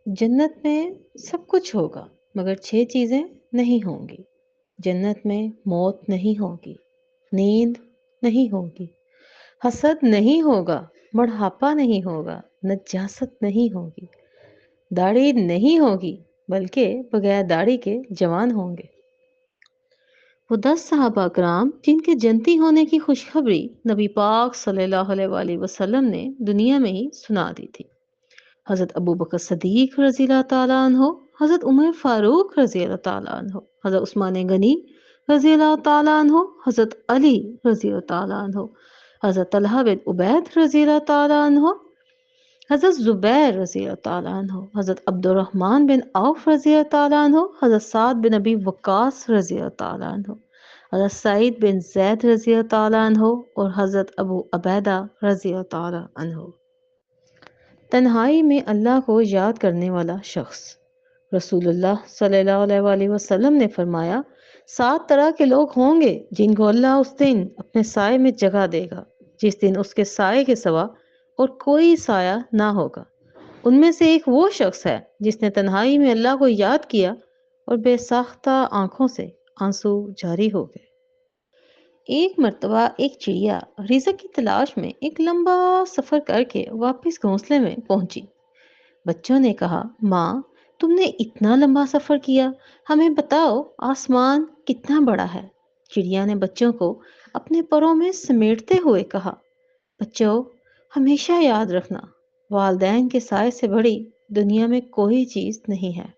جنت میں سب کچھ ہوگا مگر 6 چیزیں نہیں ہوں گی۔ جنت میں موت نہیں ہوگی، نیند نہیں ہوگی، حسد نہیں ہوگا، بڑھاپا نہیں ہوگا، نجاست نہیں ہوگی، داڑھی نہیں ہوگی بلکہ بغیر داڑھی کے جوان ہوں گے۔ وہ 10 صحابہ کرام جن کے جنتی ہونے کی خوشخبری نبی پاک صلی اللہ علیہ وآلہ وسلم نے دنیا میں ہی سنا دی تھی۔ حضرت ابو بکر صدیق رضی اللہ تعالیٰ عنہ، حضرت عمر فاروق رضی اللہ تعالیٰ عنہ، حضرت عثمان غنی رضی اللہ تعالیٰ عنہ، حضرت علی رضی اللہ تعالیٰ عنہ، حضرت طلحہ بن عبید رضی اللہ تعالیٰ عنہ، حضرت زبیر رضی اللہ تعالیٰ عنہ، حضرت عبد الرحمن بن عوف رضی اللہ تعالیٰ عنہ، حضرت سعد بن ابی وقاص رضی اللہ تعالیٰ عنہ، حضرت سعید بن زید رضی اللہ تعالیٰ عنہ اور حضرت ابو عبیدہ رضی اللہ تعالیٰ عنہ۔ تنہائی میں اللہ کو یاد کرنے والا شخص۔ رسول اللہ صلی اللہ علیہ وآلہ وسلم نے فرمایا، 7 طرح کے لوگ ہوں گے جن کو اللہ اس دن اپنے سائے میں جگہ دے گا، جس دن اس کے سائے کے سوا اور کوئی سایہ نہ ہوگا۔ ان میں سے ایک وہ شخص ہے جس نے تنہائی میں اللہ کو یاد کیا اور بے ساختہ آنکھوں سے آنسو جاری ہو گئے۔ ایک مرتبہ ایک چڑیا رزق کی تلاش میں ایک لمبا سفر کر کے واپس گھونسلے میں پہنچی۔ بچوں نے کہا، ماں تم نے اتنا لمبا سفر کیا، ہمیں بتاؤ آسمان کتنا بڑا ہے؟ چڑیا نے بچوں کو اپنے پروں میں سمیٹتے ہوئے کہا، بچوں ہمیشہ یاد رکھنا، والدین کے سائے سے بڑی دنیا میں کوئی چیز نہیں ہے۔